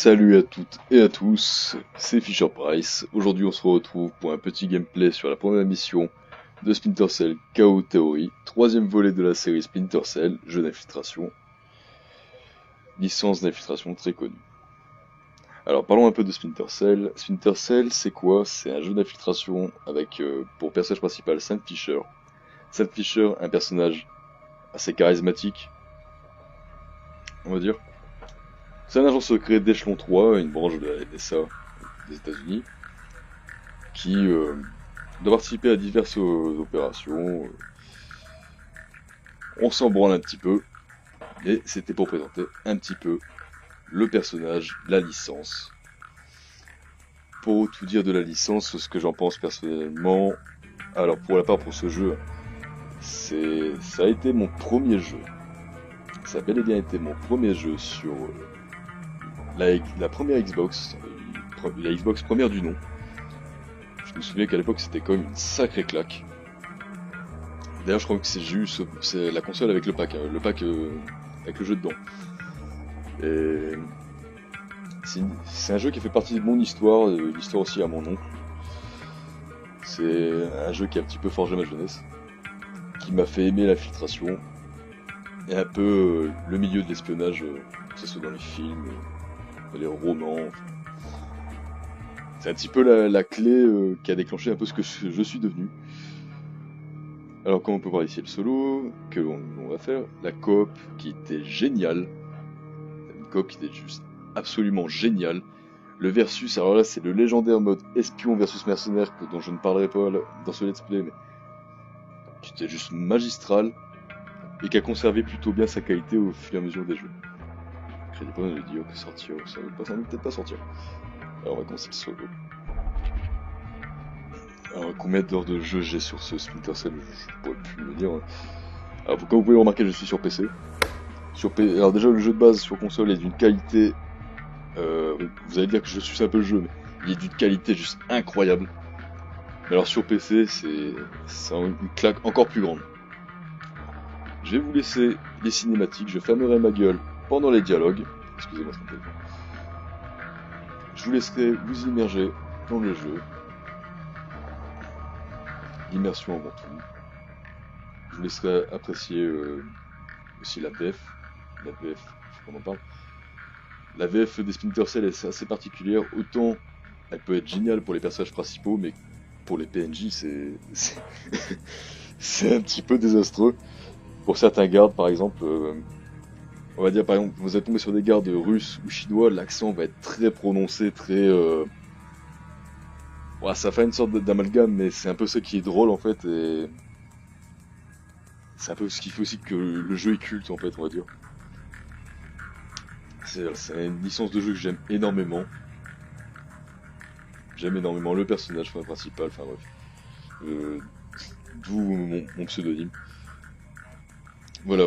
Salut à toutes et à tous, c'est Fisher Price. Aujourd'hui on se retrouve pour un petit gameplay sur la première mission de Splinter Cell Chaos Theory, troisième volet de la série Splinter Cell, jeu d'infiltration, licence d'infiltration très connue. Alors parlons un peu de Splinter Cell. Splinter Cell c'est quoi? C'est un jeu d'infiltration avec pour personnage principal Sam Fisher. Sam Fisher, un personnage assez charismatique, on va dire. C'est un agent secret d'échelon 3, une branche de la NSA des États-Unis, qui doit participer à diverses opérations. On s'en branle un petit peu, et c'était pour présenter un petit peu le personnage, la licence. Pour tout dire de la licence, ce que j'en pense personnellement, alors pour la part pour ce jeu, ça a été mon premier jeu. Ça a bel et bien été mon premier jeu sur la première Xbox, la Xbox première du nom. Je me souviens qu'à l'époque c'était quand même une sacrée claque. D'ailleurs je crois que c'est la console avec le pack avec le jeu dedans. Et c'est un jeu qui fait partie de mon histoire, l'histoire aussi à mon oncle. C'est un jeu qui a un petit peu forgé ma jeunesse, qui m'a fait aimer l'infiltration, et un peu le milieu de l'espionnage, que ce soit dans les films, les romans. C'est un petit peu la clé qui a déclenché un peu ce que je suis devenu. Alors comme on peut voir ici le solo, que l'on va faire, la coop qui était géniale, une coop qui était juste absolument géniale. Le versus, alors là c'est le légendaire mode espion versus mercenaire dont je ne parlerai pas dans ce let's play, mais qui était juste magistral et qui a conservé plutôt bien sa qualité au fur et à mesure des jeux. Crédit pas, j'ai dit que sortir, ça va peut-être pas sortir. Alors on va commencer le solo. Alors combien d'heures de jeu j'ai sur ce Splinter Cell, je pourrais plus le dire. Alors comme vous pouvez le remarquer, je suis sur PC. Alors déjà le jeu de base sur console est d'une qualité... vous allez dire que je suis un peu le jeu, mais il est d'une qualité juste incroyable. Mais alors sur PC, c'est une claque encore plus grande. Je vais vous laisser les cinématiques, je fermerai ma gueule pendant les dialogues. Excusez-moi, je m'entends. Je vous laisserai vous immerger dans le jeu. L'immersion avant tout. Je vous laisserai apprécier aussi la VF. La VF, faut qu'on en parle. La VF des Splinter Cell est assez particulière. Autant elle peut être géniale pour les personnages principaux, mais pour les PNJ, c'est un petit peu désastreux. Pour certains gardes, par exemple, on va dire par exemple, vous êtes tombé sur des gardes russes ou chinois, l'accent va être très prononcé, très... Ouais, ça fait une sorte d'amalgame, mais c'est un peu ça qui est drôle en fait, et c'est un peu ce qui fait aussi que le jeu est culte en fait, on va dire. C'est une licence de jeu que j'aime énormément. J'aime énormément le personnage principal, enfin bref. D'où mon pseudonyme. Voilà.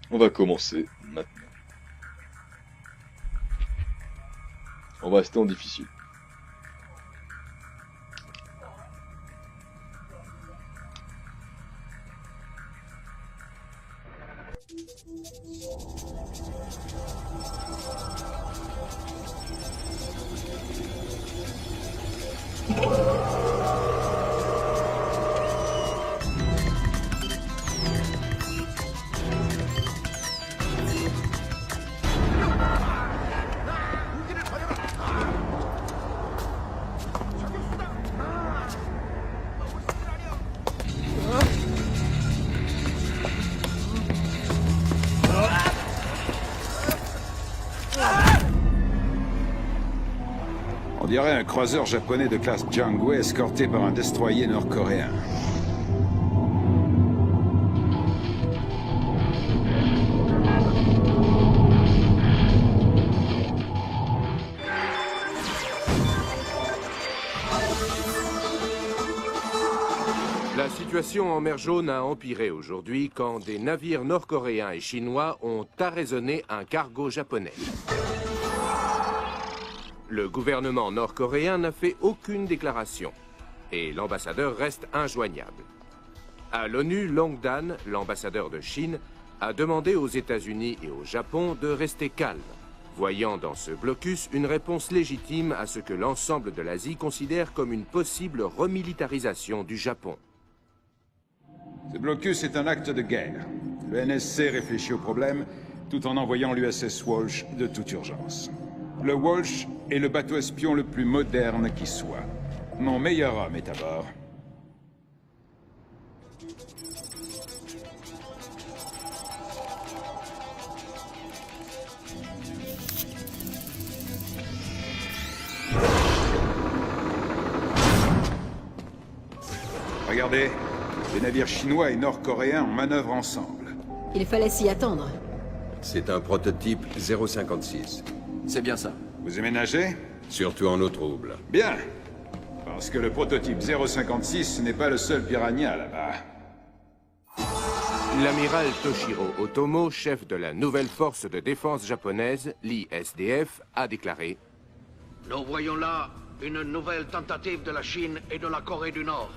On va commencer maintenant. On va rester en difficile. On dirait un croiseur japonais de classe Jango escorté par un destroyer nord-coréen. La situation en mer Jaune a empiré aujourd'hui quand des navires nord-coréens et chinois ont arraisonné un cargo japonais. Le gouvernement nord-coréen n'a fait aucune déclaration et l'ambassadeur reste injoignable. À l'ONU, Long Dan, l'ambassadeur de Chine, a demandé aux États-Unis et au Japon de rester calmes voyant dans ce blocus une réponse légitime à ce que l'ensemble de l'Asie considère comme une possible remilitarisation du Japon. Ce blocus est un acte de guerre. Le NSC réfléchit au problème tout en envoyant l'USS Walsh de toute urgence. Le Walsh est le bateau espion le plus moderne qui soit. Mon meilleur homme est à bord. Regardez, les navires chinois et nord-coréens en manœuvrent ensemble. Il fallait s'y attendre. C'est un prototype 056. C'est bien ça. Vous aimez nager? Surtout en eau trouble. Bien. Parce que le prototype 056 n'est pas le seul piranha là-bas. L'amiral Toshiro Otomo, chef de la nouvelle force de défense japonaise, l'ISDF, a déclaré: Nous voyons là une nouvelle tentative de la Chine et de la Corée du Nord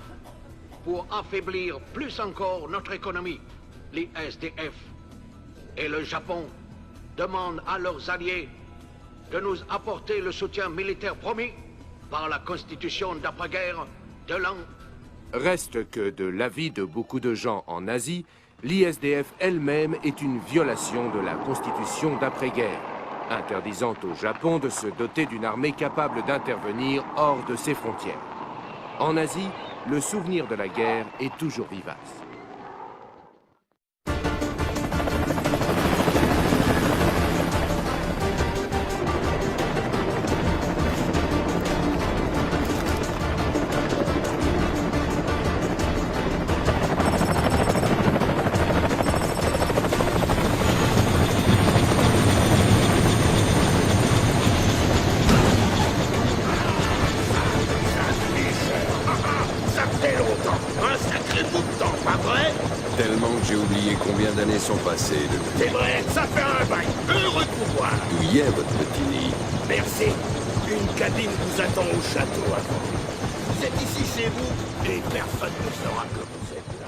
pour affaiblir plus encore notre économie. L'ISDF et le Japon demandent à leurs alliés de nous apporter le soutien militaire promis par la constitution d'après-guerre de l'an. Reste que, de l'avis de beaucoup de gens en Asie, l'ISDF elle-même est une violation de la constitution d'après-guerre, interdisant au Japon de se doter d'une armée capable d'intervenir hors de ses frontières. En Asie, le souvenir de la guerre est toujours vivace. Tellement que j'ai oublié combien d'années sont passées depuis. C'est vrai, ça fait un bail. Heureux de vous voir. D'où y est votre petit nid? Merci. Une cabine vous attend au château avant. Vous êtes ici chez vous et personne ne saura que vous êtes là.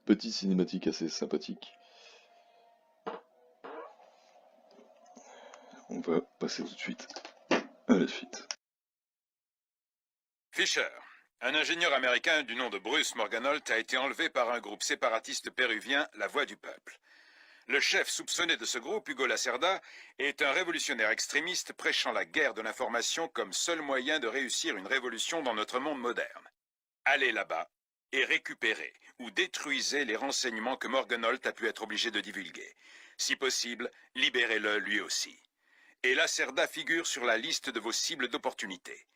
Petite cinématique assez sympathique. On va passer tout de suite à la suite. Fisher, un ingénieur américain du nom de Bruce Morganolt a été enlevé par un groupe séparatiste péruvien, la Voix du Peuple. Le chef soupçonné de ce groupe, Hugo Lacerda, est un révolutionnaire extrémiste prêchant la guerre de l'information comme seul moyen de réussir une révolution dans notre monde moderne. Allez là-bas et récupérez ou détruisez les renseignements que Morganolt a pu être obligé de divulguer. Si possible, libérez-le lui aussi. Et Lacerda figure sur la liste de vos cibles d'opportunité.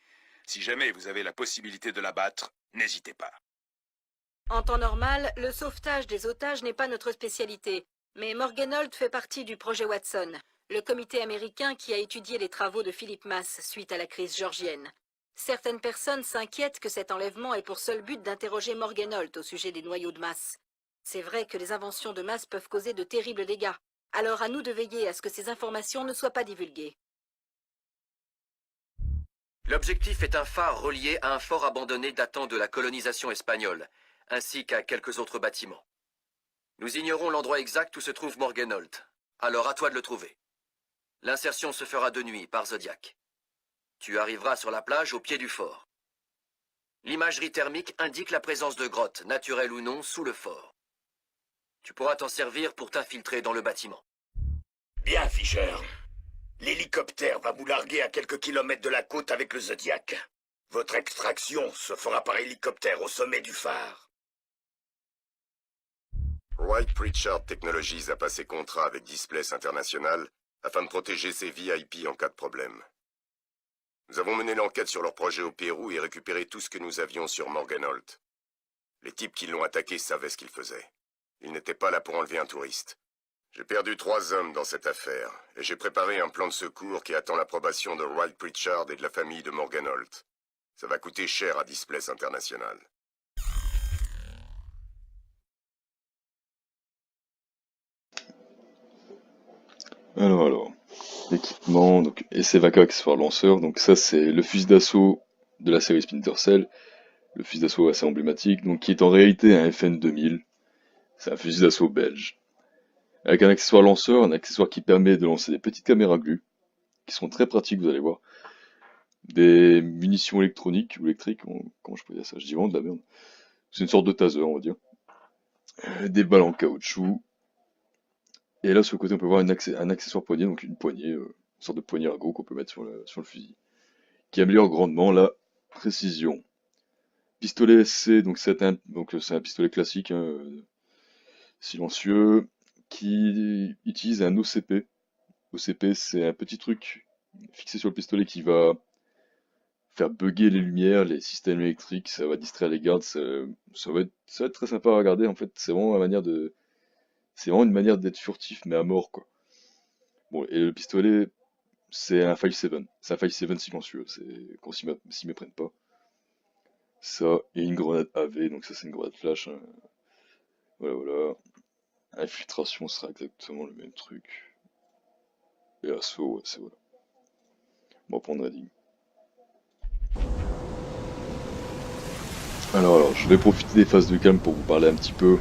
Si jamais vous avez la possibilité de l'abattre, n'hésitez pas. En temps normal, le sauvetage des otages n'est pas notre spécialité. Mais Morganolt fait partie du projet Watson, le comité américain qui a étudié les travaux de Philip Mass suite à la crise georgienne. Certaines personnes s'inquiètent que cet enlèvement ait pour seul but d'interroger Morganolt au sujet des noyaux de Mass. C'est vrai que les inventions de Mass peuvent causer de terribles dégâts. Alors à nous de veiller à ce que ces informations ne soient pas divulguées. L'objectif est un phare relié à un fort abandonné datant de la colonisation espagnole, ainsi qu'à quelques autres bâtiments. Nous ignorons l'endroit exact où se trouve Morganolt, alors à toi de le trouver. L'insertion se fera de nuit par Zodiac. Tu arriveras sur la plage au pied du fort. L'imagerie thermique indique la présence de grottes, naturelles ou non, sous le fort. Tu pourras t'en servir pour t'infiltrer dans le bâtiment. Bien, Fisher. L'hélicoptère va vous larguer à quelques kilomètres de la côte avec le Zodiac. Votre extraction se fera par hélicoptère au sommet du phare. Wright Pritchard Technologies a passé contrat avec Displays International afin de protéger ses VIP en cas de problème. Nous avons mené l'enquête sur leur projet au Pérou et récupéré tout ce que nous avions sur Morganolt. Les types qui l'ont attaqué savaient ce qu'ils faisaient. Ils n'étaient pas là pour enlever un touriste. J'ai perdu 3 hommes dans cette affaire, et j'ai préparé un plan de secours qui attend l'approbation de Wright Pritchard et de la famille de Morganolt. Ça va coûter cher à Displays International. Alors, l'équipement, donc SEVACA accessoire lanceur, donc ça c'est le fusil d'assaut de la série Splinter Cell, le fusil d'assaut assez emblématique, donc qui est en réalité un FN 2000. C'est un fusil d'assaut belge. Avec un accessoire lanceur, un accessoire qui permet de lancer des petites caméras glu, qui sont très pratiques, vous allez voir. Des munitions électroniques ou électriques, comment je peux dire ça? Je dis vraiment de la merde. C'est une sorte de taser, on va dire. Des balles en caoutchouc. Et là, sur le côté, on peut voir un accessoire poignet, donc une poignée, une sorte de poignée ergo qu'on peut mettre sur le fusil, qui améliore grandement la précision. Pistolet SC, donc c'est un pistolet classique, hein, silencieux, qui utilise un OCP. OCP, c'est un petit truc fixé sur le pistolet qui va faire bugger les lumières, les systèmes électriques, ça va distraire les gardes, ça va être très sympa à regarder. En fait, c'est vraiment une manière d'être furtif, mais à mort, quoi. Bon, et le pistolet, c'est un 5.7. C'est un 5.7 silencieux, c'est qu'on s'y méprenne pas. Ça, et une grenade AV, donc ça c'est une grenade flash. Hein. Voilà. Infiltration sera exactement le même truc. Et assaut, ouais, c'est voilà. On va prendre Reading. Alors, je vais profiter des phases de calme pour vous parler un petit peu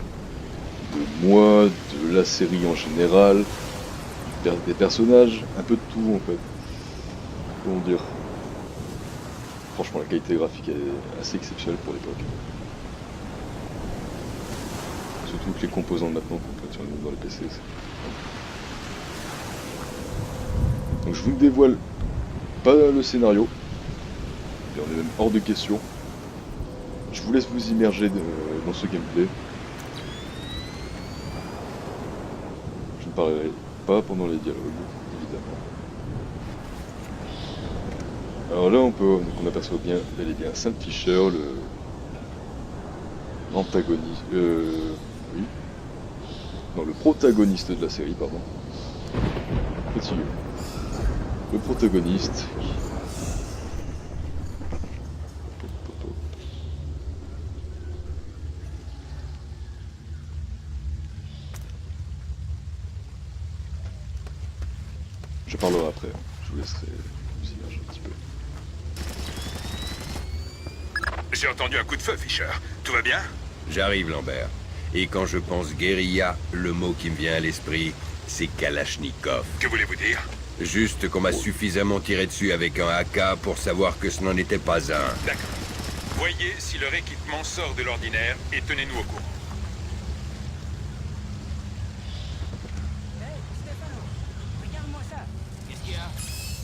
de moi, de la série en général, des personnages, un peu de tout en fait. Comment dire? Franchement, la qualité graphique est assez exceptionnelle pour l'époque. Surtout que les composants de maintenant qu'on peut dans les PC. Donc je vous dévoile pas le scénario, et on est même hors de question. Je vous laisse vous immerger dans ce gameplay. Je ne parlerai pas pendant les dialogues, évidemment. Alors là on aperçoit bien, bel et bien Sam Fisher, l'antagoniste, oui. Non, le protagoniste de la série, pardon. Petit le protagoniste je parlerai après, je vous laisserai vous immerger un petit peu. J'ai entendu un coup de feu, Fisher. Tout va bien? J'arrive, Lambert. Et quand je pense guérilla, le mot qui me vient à l'esprit, c'est Kalachnikov. Que voulez-vous dire? Juste qu'on m'a suffisamment tiré dessus avec un AK pour savoir que ce n'en était pas un. D'accord. Voyez si leur équipement sort de l'ordinaire et tenez-nous au courant. Hey, Stefano, regarde-moi ça. Qu'est-ce qu'il y a?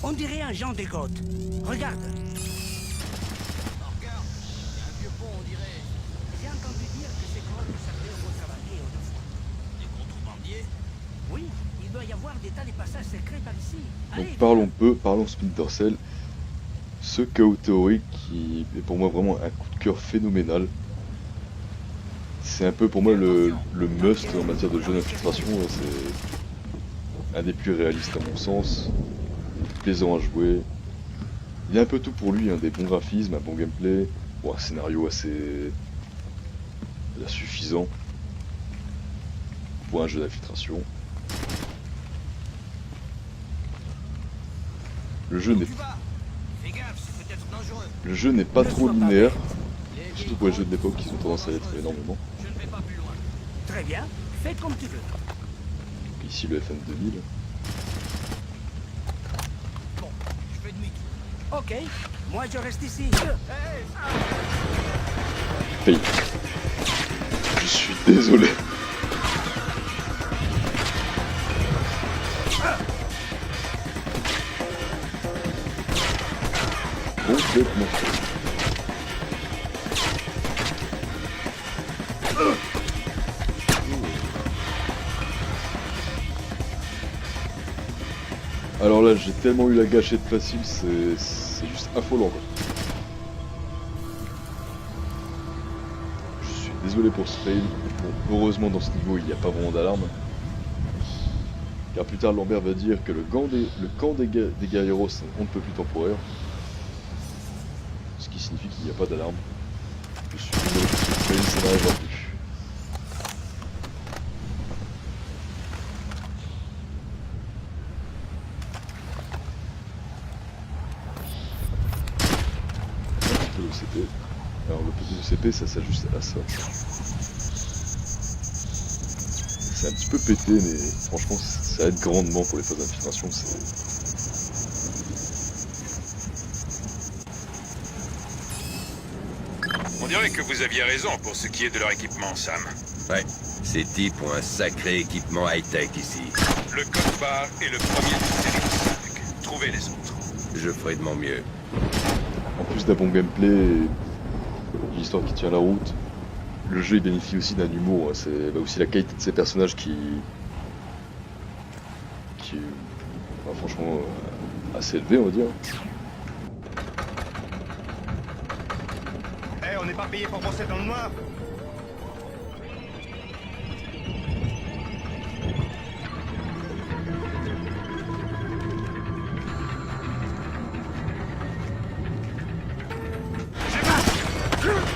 On dirait un Jean des Côtes. Regarde. Regarde, c'est un vieux pont, on dirait. J'ai entendu dire que ces grottes servaient aux contrebandiers autrefois. Des contrebandiers? Oui, il doit y avoir des tas de passages secrets par ici. Donc parlons Splinter Cell. Ce chaos théorique qui est pour moi vraiment un coup de cœur phénoménal. C'est un peu pour moi le must en matière de jeu d'infiltration. C'est un des plus réalistes à mon sens. Plaisant à jouer. Il y a un peu tout pour lui, hein, des bons graphismes, un bon gameplay, bon, un scénario assez suffisant pour un jeu d'infiltration. Le jeu n'est pas trop linéaire, surtout pour les jeux de l'époque qui ont tendance à l'être énormément. Je ne vais pas plus loin. Très bien, fais comme tu veux. Ici le FN 2000. Bon, je fais demi-tour. Ok, moi je reste ici. Fail. Je suis désolé. Complètement. Alors là, j'ai tellement eu la gâchette facile, c'est juste affolant, quoi. Je suis désolé pour ce fail. Bon, heureusement dans ce niveau il n'y a pas vraiment d'alarme. Car plus tard Lambert va dire que le camp des guerrieros on ne peut plus temporaire. Ce qui signifie qu'il n'y a pas d'alarme. Je suis désolé pour ce fail, ça n'arrivera plus. CP. Alors le petit CP, ça s'ajuste à ça. C'est un petit peu pété, mais franchement, ça aide grandement pour les phases d'infiltration. On dirait que vous aviez raison pour ce qui est de leur équipement, Sam. Ouais, ces types ont un sacré équipement high-tech ici. Le code barre est le premier de série 5. Trouvez les autres. Je ferai de mon mieux. En plus d'un bon gameplay, et une histoire qui tient la route, le jeu il bénéficie aussi d'un humour. C'est aussi la qualité de ces personnages qui franchement assez élevé, on va dire. Eh, on n'est pas payé pour bosser dans le noir.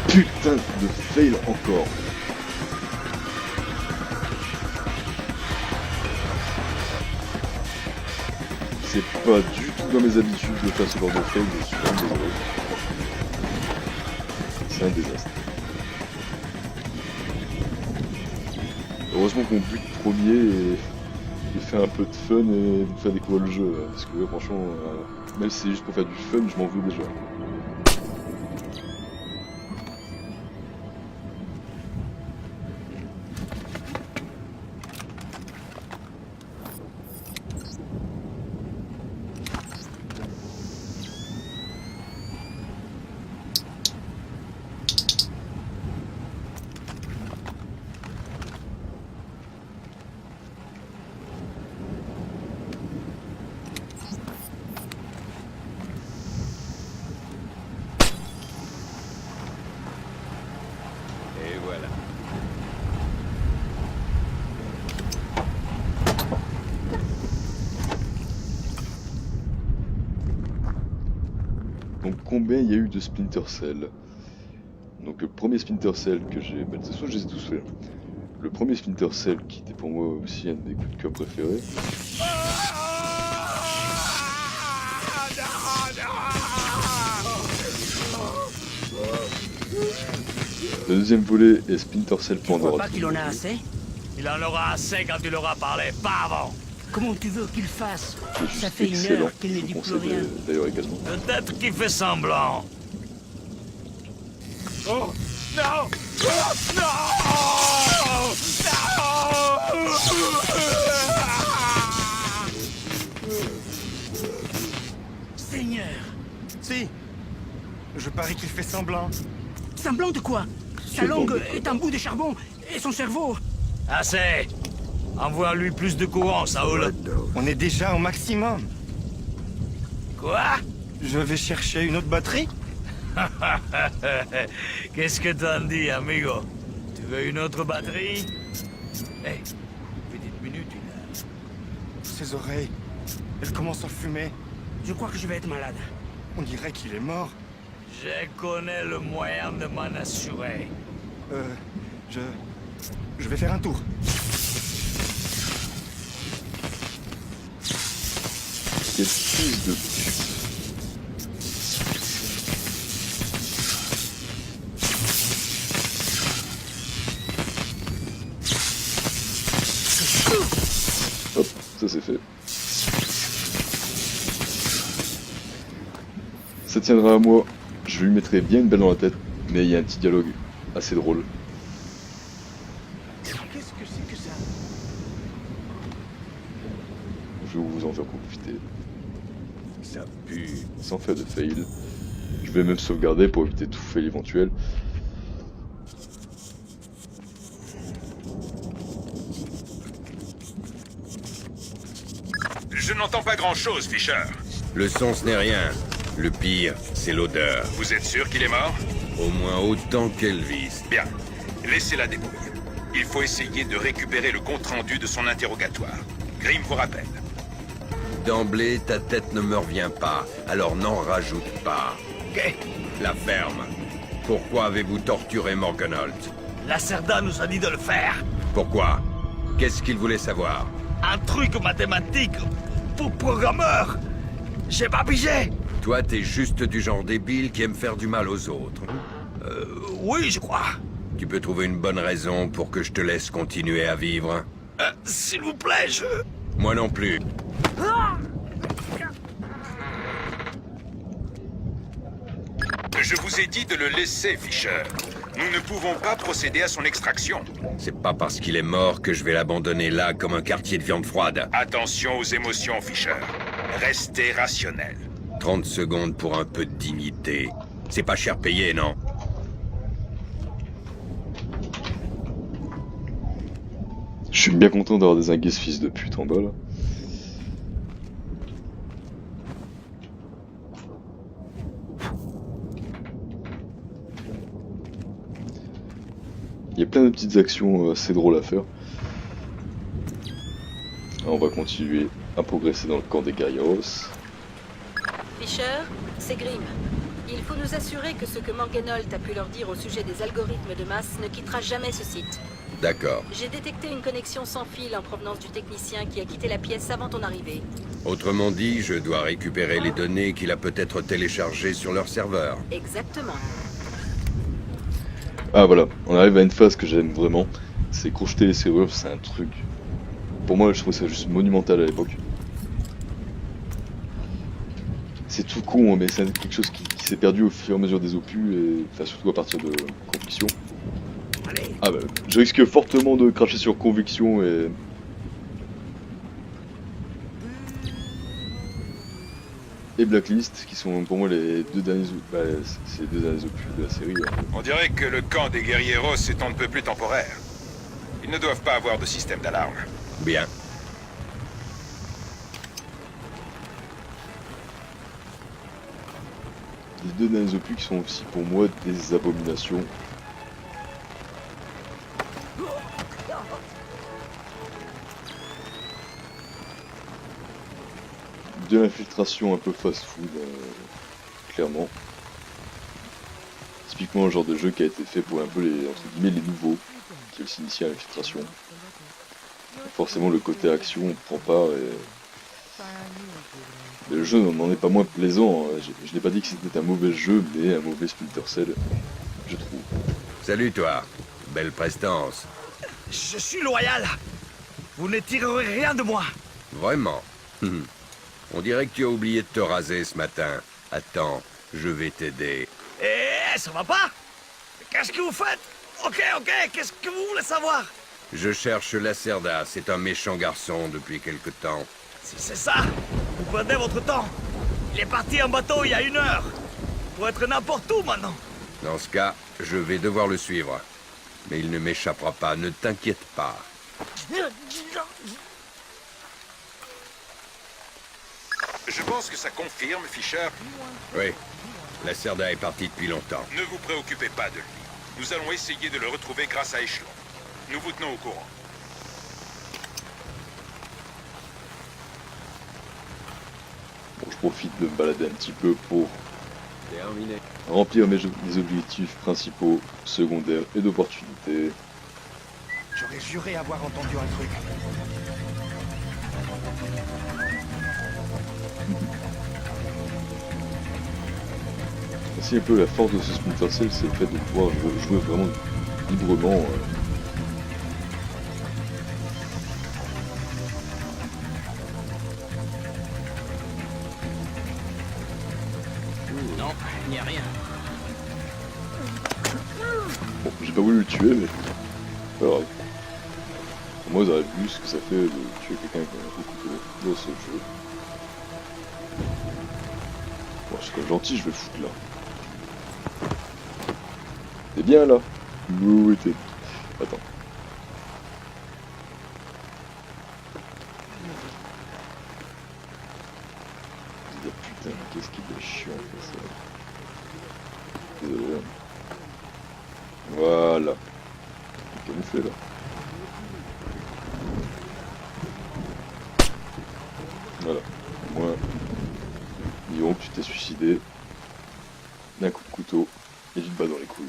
Putain de fail encore. C'est pas du tout dans mes habitudes de faire ce genre de fail, je suis vraiment désolé. C'est un désastre. Heureusement qu'on but premier et fait un peu de fun et nous faire découvrir le jeu, parce que franchement, même si c'est juste pour faire du fun, je m'en veux déjà. Et voilà. Donc combien il y a eu de Splinter Cell? Donc le premier Splinter Cell que j'ai... Bah, de toute façon je les ai tous faits. Le premier Splinter Cell qui était pour moi aussi un de mes coups de cœur préférés. Le deuxième volet est Splinter Cell Tu crois Pandora. pas qu'il en a assez? Il en aura assez quand tu l'auras parlé, pas avant. Comment tu veux qu'il fasse? Qui est juste Ça fait une excellent. heure qu'il ne Je dit vous plus conseille rien. d'ailleurs également. Peut-être qu'il fait semblant. Oh non! Oh, non! Seigneur! Si. Je parie qu'il fait semblant. Semblant de quoi? Sa C'est langue bon. est un bout de charbon et son cerveau... Assez. Envoie-lui plus de courant, Saul. On est déjà au maximum. Quoi? Je vais chercher une autre batterie? Qu'est-ce que t'en dis, amigo? Tu veux une autre batterie? Hé, petite minute, Ses oreilles, elles commencent à fumer. Je crois que je vais être malade. On dirait qu'il est mort. Je connais le moyen de m'en assurer. Je vais faire un tour. Quel fils de pute. Hop, ça c'est fait. Ça tiendra à moi. Je lui mettrai bien une balle dans la tête, mais il y a un petit dialogue assez drôle. Qu'est-ce que c'est que ça? Je vais vous en faire profiter. Ça pue. Sans faire de fail. Je vais même sauvegarder pour éviter tout fail éventuel. Je n'entends pas grand-chose, Fisher. Le son, ce n'est rien. Le pire, c'est l'odeur. Vous êtes sûr qu'il est mort? Au moins autant qu'Elvis. Bien. Laissez-la débrouille. Il faut essayer de récupérer le compte-rendu de son interrogatoire. Grimm vous rappelle. D'emblée, ta tête ne me revient pas, alors n'en rajoute pas. Ok. La ferme. Pourquoi avez-vous torturé Morgenholt? Lacerda nous a dit de le faire. Pourquoi? Qu'est-ce qu'il voulait savoir? Un truc mathématique pour programmeur. J'ai pas pigé. Toi, t'es juste du genre débile qui aime faire du mal aux autres. Oui, je crois. Tu peux trouver une bonne raison pour que je te laisse continuer à vivre? S'il vous plaît, je... Moi non plus. Je vous ai dit de le laisser, Fisher. Nous ne pouvons pas procéder à son extraction. C'est pas parce qu'il est mort que je vais l'abandonner là comme un quartier de viande froide. Attention aux émotions, Fisher. Restez rationnel. 30 secondes pour un peu de dignité. C'est pas cher payé, non? Je suis bien content d'avoir dézingué ce fils de pute en bas là. Il y a plein de petites actions assez drôles à faire. On va continuer à progresser dans le camp des guerrilleros. Fisher, c'est Grimm. Il faut nous assurer que ce que Morgenholt a pu leur dire au sujet des algorithmes de masse ne quittera jamais ce site. D'accord. J'ai détecté une connexion sans fil en provenance du technicien qui a quitté la pièce avant ton arrivée. Autrement dit, je dois récupérer les données qu'il a peut-être téléchargées sur leur serveur. Exactement. Ah voilà, on arrive à une phase que j'aime vraiment. C'est crocheter les serrures, c'est un truc. Pour moi, je trouvais ça juste monumental à l'époque. C'est tout con, mais c'est quelque chose qui s'est perdu au fur et à mesure des opus, et enfin surtout à partir de Conviction. Ah bah, je risque fortement de cracher sur Conviction et Blacklist, qui sont pour moi les deux derniers, c'est les deux derniers opus de la série. On dirait que le camp des guerrieros est un peu plus temporaire. Ils ne doivent pas avoir de système d'alarme. Bien. Les deux derniers opus qui sont aussi pour moi des abominations. De l'infiltration un peu fast-food, clairement. Typiquement le genre de jeu qui a été fait pour un peu les, entre guillemets, les nouveaux, qui veulent s'initier à l'infiltration. Forcément le côté action on prend pas et le jeu n'en est pas moins plaisant. Je n'ai pas dit que c'était un mauvais jeu, mais un mauvais Splinter Cell, je trouve. Salut toi. Belle prestance. Je suis loyal. Vous ne tirerez rien de moi. Vraiment. On dirait que tu as oublié de te raser ce matin. Attends, je vais t'aider. Eh, ça va pas? Qu'est-ce que vous faites? Ok, qu'est-ce que vous voulez savoir? Je cherche Lacerda, c'est un méchant garçon depuis quelque temps. Si c'est ça, vous perdez votre temps. Il est parti en bateau il y a 1 heure. Pour être n'importe où maintenant. Dans ce cas, je vais devoir le suivre. Mais il ne m'échappera pas, ne t'inquiète pas. Je pense que ça confirme, Fisher. Oui, Lacerda est parti depuis longtemps. Ne vous préoccupez pas de lui. Nous allons essayer de le retrouver grâce à Échelon. Nous vous tenons au courant. Bon, je profite de me balader un petit peu pour remplir mes objectifs principaux, secondaires et d'opportunités. J'aurais juré avoir entendu un truc. C'est un peu la force de ce Splinter Cell, c'est le fait de pouvoir jouer vraiment librement. Non, il n'y a rien. Bon, j'ai pas voulu le tuer, mais pas grave. Pour moi, vous aurez vu ce que ça fait de tuer quelqu'un avec un couteau dans ce jeu. Bon, je suis quand même gentil, je vais le foutre là. T'es bien là? Oui, t'es... Attends. Je vais dire, putain, qu'est-ce qu'il est chiant ça. Désolé. Voilà. Camouflé là. Voilà. Moi, disons que tu t'es suicidé d'un coup de couteau et d'une balle dans les couilles.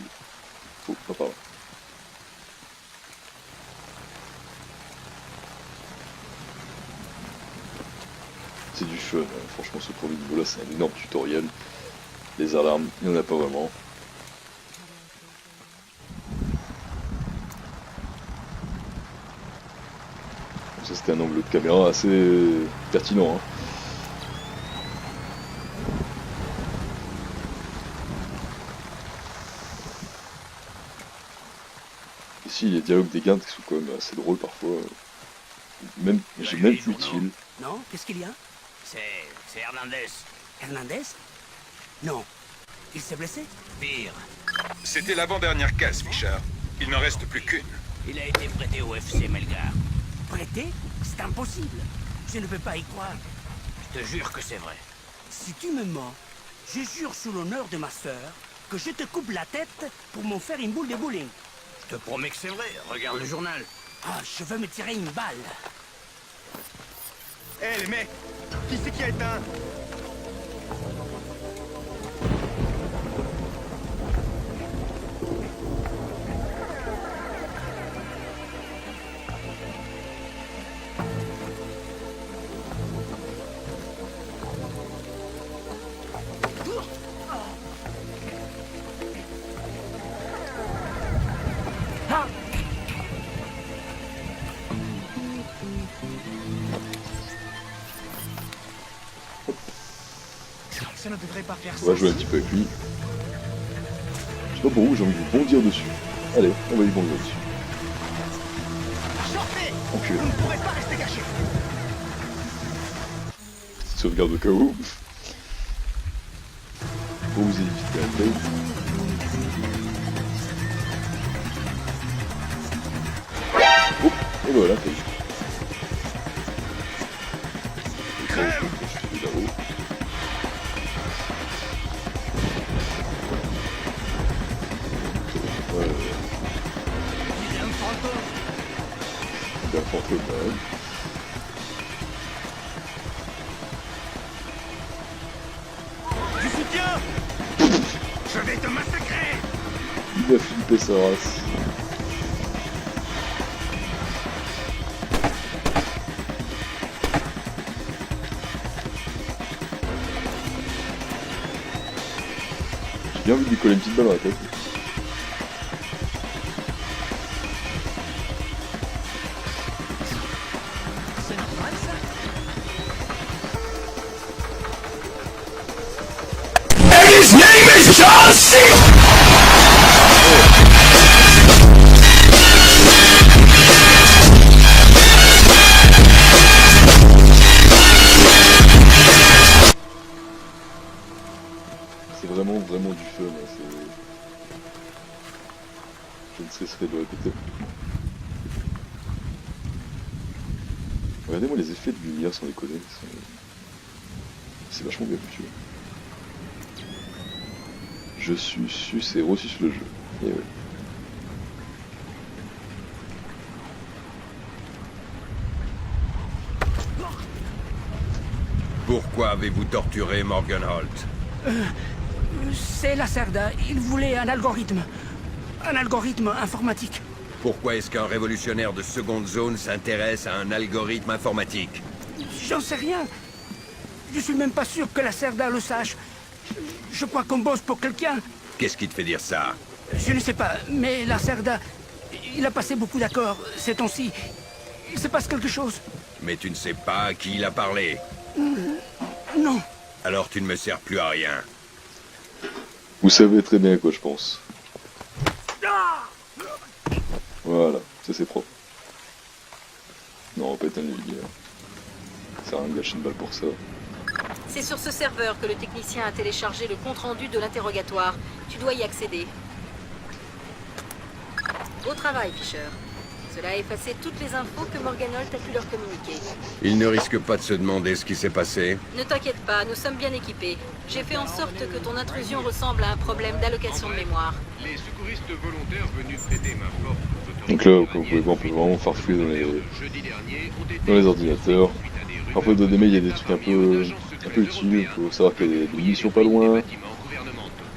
Oh, pas par là. C'est du fun, hein. Franchement ce premier niveau là c'est un énorme tutoriel. Les alarmes, il n'y en a pas vraiment. Donc ça c'était un angle de caméra assez pertinent. Hein. Ici les dialogues des gardes qui sont quand même assez drôles parfois. Même, j'ai même plus utile. Non, qu'est-ce qu'il y a? C'est Hernandez. Hernandez? Non. Il s'est blessé? Pire. C'était l'avant-dernière case, Fisher. Il n'en reste plus qu'une. Il a été prêté au FC Melgar. Prêté? C'est impossible. Je ne peux pas y croire. Je te jure que c'est vrai. Si tu me mens, je jure sous l'honneur de ma sœur que je te coupe la tête pour m'en faire une boule de bowling. Je te promets que c'est vrai. Regarde le journal. Ah, je veux me tirer une balle. Hé les mecs, qui c'est qui a éteint? Ça ne devrait pas faire ça. On va jouer un petit peu avec lui. Je sais pas pour vous, j'ai envie de bondir dessus. Allez, on va y bondir dessus. Sortez! Enculé. Vous ne pourrez pas rester cachés. Petite sauvegarde au cas où. Pour vous éviter un play. Oh, et voilà, t'as eu. C'est un fantôme, ouais. Du soutien! Je vais te massacrer! Il a flippé sa race. J'ai bien envie de lui coller une petite balle dans la tête. C'est normal, ça? C'est vraiment du fun. Hein. Je ne cesserai de le répéter. Regardez-moi les effets de lumière sans déconner. C'est vachement bien foutu. Je suis sus et reçu le jeu. Et ouais. Pourquoi avez-vous torturé Morgenholt? C'est Lacerda. Il voulait un algorithme. Un algorithme informatique. Pourquoi est-ce qu'un révolutionnaire de seconde zone s'intéresse à un algorithme informatique? J'en sais rien. Je suis même pas sûr que Lacerda le sache. Je crois qu'on bosse pour quelqu'un. Qu'est-ce qui te fait dire ça? Je ne sais pas, mais Lacerda, il a passé beaucoup d'accords ces temps-ci. Il se passe quelque chose. Mais tu ne sais pas à qui il a parlé. Non. Alors tu ne me sers plus à rien. Vous savez très bien à quoi je pense. Voilà, ça c'est propre. Non, on va pas éteindre les lumières. Ça sert à rien de gâcher une balle pour ça. C'est sur ce serveur que le technicien a téléchargé le compte-rendu de l'interrogatoire. Tu dois y accéder. Beau travail, Fisher. Cela a effacé toutes les infos que Morgenholt a pu leur communiquer. Il ne risque pas de se demander ce qui s'est passé. Ne t'inquiète pas, nous sommes bien équipés. J'ai fait en sorte que ton intrusion ressemble à un problème d'allocation de mémoire. Les secouristes volontaires venus prêter main forte aux Donc là, comme vous pouvez voir, on peut vraiment farfouiller dans les ordinateurs. Parfois, dans des mails, il y a des trucs un peu utiles. Il faut savoir qu'il y a des missions pas loin.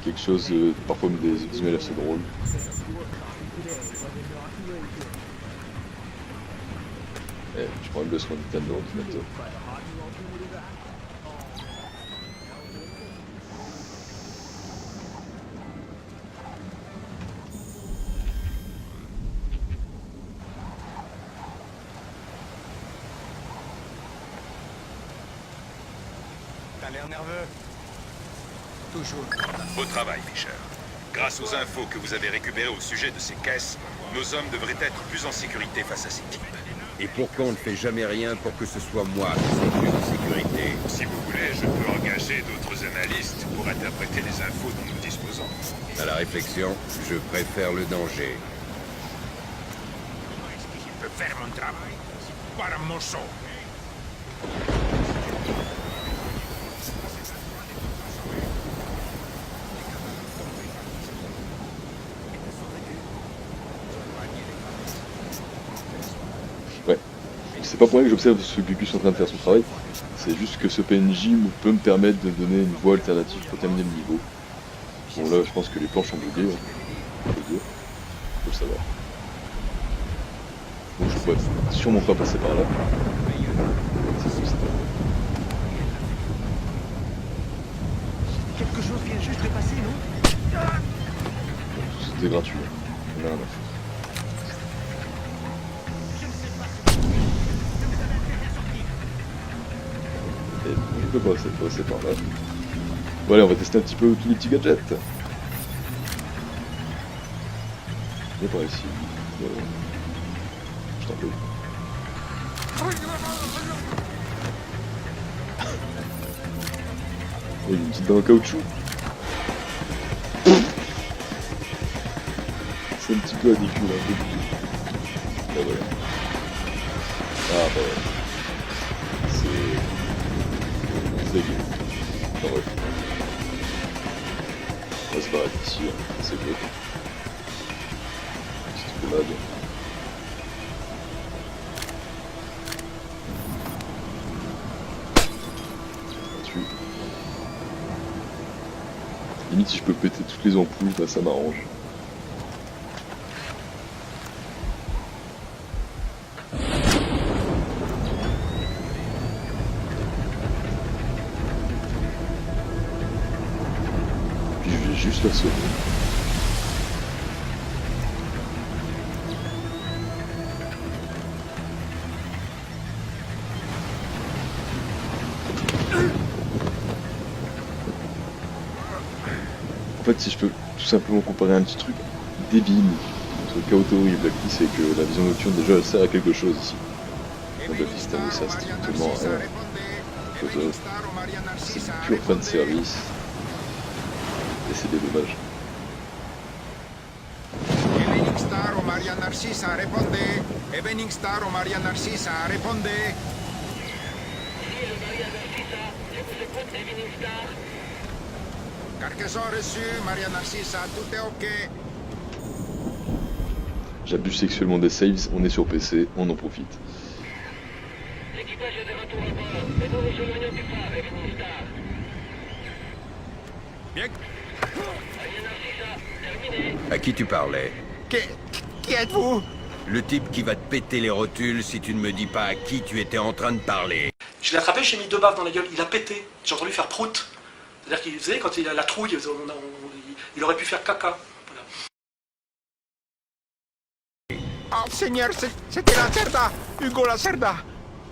Quelque chose, parfois des emails assez drôles. Je prends le besoin de l'ordinateur. T'as l'air nerveux. Toujours. Beau travail, Fisher. Grâce aux infos que vous avez récupérées au sujet de ces caisses, nos hommes devraient être plus en sécurité face à ces types. Et pourquoi on ne fait jamais rien pour que ce soit moi qui sois plus en sécurité? Si vous voulez, je peux engager d'autres analystes pour interpréter les infos dont nous disposons. À la réflexion, je préfère le danger. Je peux faire mon travail. Para mozo. Ouais. C'est pas pour rien que j'observe ce que Gus est en train de faire son travail. C'est juste que ce PNJ peut me permettre de donner une voie alternative pour terminer le niveau. Bon là, je pense que les planches sont buggées. Faut le dire. Faut le savoir. Donc je pourrais sûrement pas passer par là. C'est comme ça. Quelque chose vient juste de passer, non? C'était gratuit. On a rien à foutre. Et je peux passer par là. Bon allez, on va tester un petit peu tous les petits gadgets. J'ai pas réussi. Je t'en prie. Il y a une petite dent en caoutchouc. C'est un petit peu ridicule, un peu. Là voilà. Ah bah ouais. C'est dégueu. Enfin bref. On va se barrer d'ici, hein. C'est beau. Petite roulade. Là-dessus. Limite si je peux péter toutes les ampoules, bah ça m'arrange. Puis je vais juste la sauver. En fait, si je peux tout simplement comparer un petit truc débile entre Kaotori et Black Lee, c'est que la vision nocturne déjà elle sert à quelque chose ici. Black Lee ça ne sert strictement à rien. C'est du pur fan service. Et c'est des dommages. Evening Star o Maria Narcisa, réponde. Evening Star o Maria Narcisa, réponde. Cargaison reçu, Maria Narcisa, tout est ok. J'abuse sexuellement des saves, on est sur PC, on en profite. L'équipage est de retour à bord, et nous nous éloignons du phare, Evening Star. Bien. Maria Narcisa, terminé. À qui tu parlais? Qui êtes-vous? Le type qui va te péter les rotules si tu ne me dis pas à qui tu étais en train de parler. Je l'ai attrapé, j'ai mis 2 baffes dans la gueule, il a pété. J'ai entendu faire prout. C'est-à-dire qu'il faisait, quand il a la trouille, il aurait pu faire caca. Voilà. Oh, Seigneur, c'était Lacerda, Hugo Lacerda.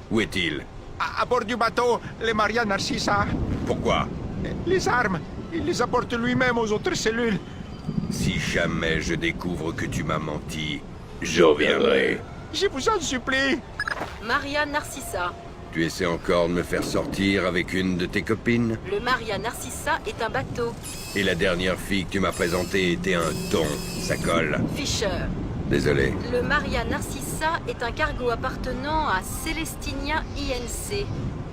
Où est-il? À bord du bateau, les Maria Narcisa. Pourquoi? Les armes, il les apporte lui-même aux autres cellules. Si jamais je découvre que tu m'as menti, je reviendrai. Je vous en supplie. Maria Narcissa. Tu essaies encore de me faire sortir avec une de tes copines? Le Maria Narcissa est un bateau. Et la dernière fille que tu m'as présentée était un thon. Ça colle. Fisher. Désolé. Le Maria Narcissa est un cargo appartenant à Celestinia INC,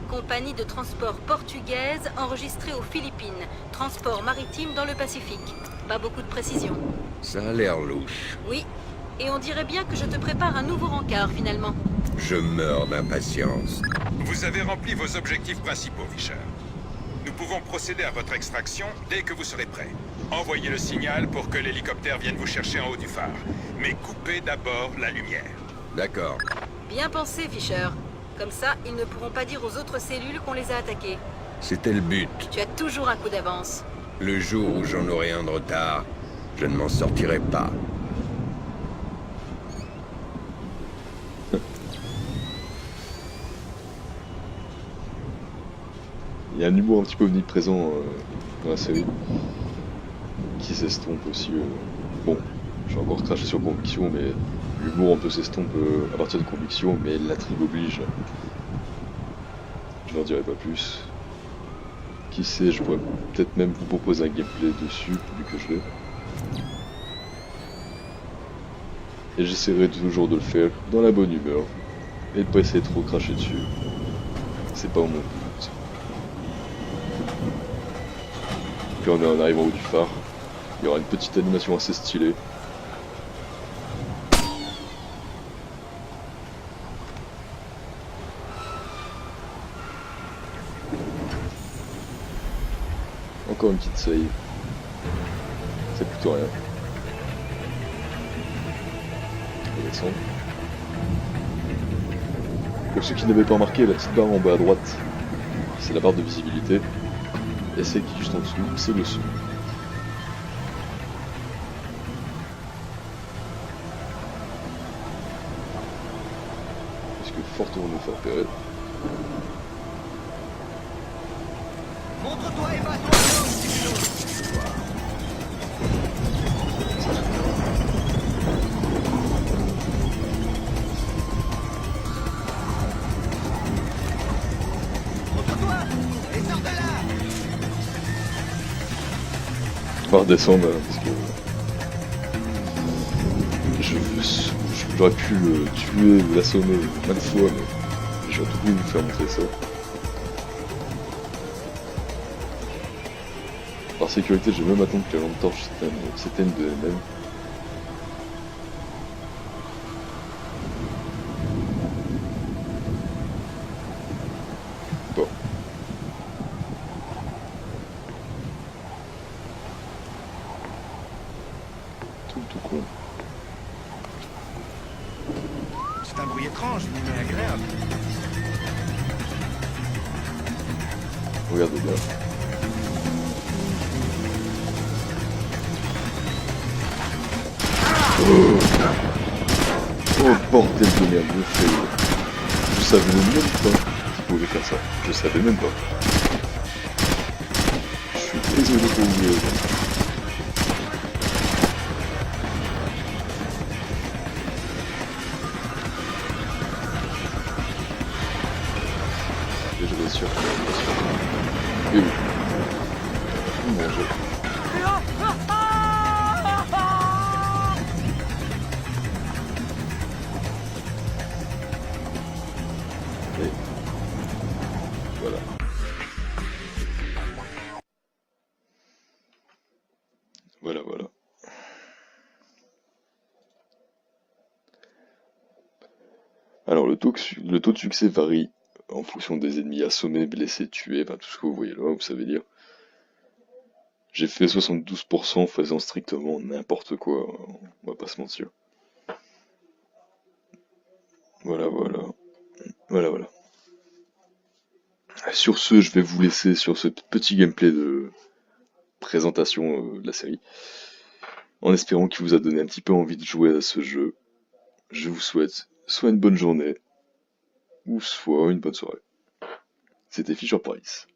compagnie de transport portugaise enregistrée aux Philippines, transport maritime dans le Pacifique. Pas beaucoup de précision. Ça a l'air louche. Oui, et on dirait bien que je te prépare un nouveau rencard finalement. Je meurs d'impatience. Vous avez rempli vos objectifs principaux, Fisher. Nous pouvons procéder à votre extraction dès que vous serez prêt. Envoyez le signal pour que l'hélicoptère vienne vous chercher en haut du phare. Mais coupez d'abord la lumière. D'accord. Bien pensé, Fisher. Comme ça, ils ne pourront pas dire aux autres cellules qu'on les a attaqués. C'était le but. Tu as toujours un coup d'avance. Le jour où j'en aurai un de retard, je ne m'en sortirai pas. Il y a un humour un petit peu omniprésent dans la série, qui s'estompe aussi. Bon, je vais encore cracher sur Conviction, mais l'humour un peu s'estompe à partir de Conviction, mais l'intrigue oblige. Je n'en dirai pas plus. Qui sait, je pourrais peut-être même vous proposer un gameplay dessus, vu que je l'ai. Et j'essaierai toujours de le faire dans la bonne humeur, et de pas essayer de trop cracher dessus. C'est pas mon but. Puis on est en arrivant au haut du phare. Il y aura une petite animation assez stylée. Encore une petite save. C'est plutôt rien. On va descendre. Pour ceux qui n'avaient pas remarqué, la petite barre en bas à droite, c'est la barre de visibilité. Et celle qui est juste en dessous, c'est le son. Est-ce que fort on va nous faire repérer? Montre-toi et bats-toi. Montre-toi et sors de là. On va redescendre parce que j'aurais pu le tuer, l'assommer maintes fois, mais j'ai surtout voulu vous faire montrer ça. Par sécurité, j'ai même attendu que la lampe torche s'éteigne de elle-même. Bon. Tout con. C'est un bruit étrange, mais agréable. Regardez bien. Oh bordel de merde, je savais même pas qu'il pouvait faire ça. Je savais même pas. Je suis désolé pour vous. Et je rassure. Et oui. Mon jeu. Voilà. Voilà. Alors le taux de succès varie en fonction des ennemis assommés, blessés, tués, enfin tout ce que vous voyez là, vous savez dire. J'ai fait 72% faisant strictement n'importe quoi, on va pas se mentir. Voilà. Sur ce, je vais vous laisser sur ce petit gameplay de présentation de la série, en espérant qu'il vous a donné un petit peu envie de jouer à ce jeu. Je vous souhaite soit une bonne journée, ou soit une bonne soirée. C'était Fisher Price.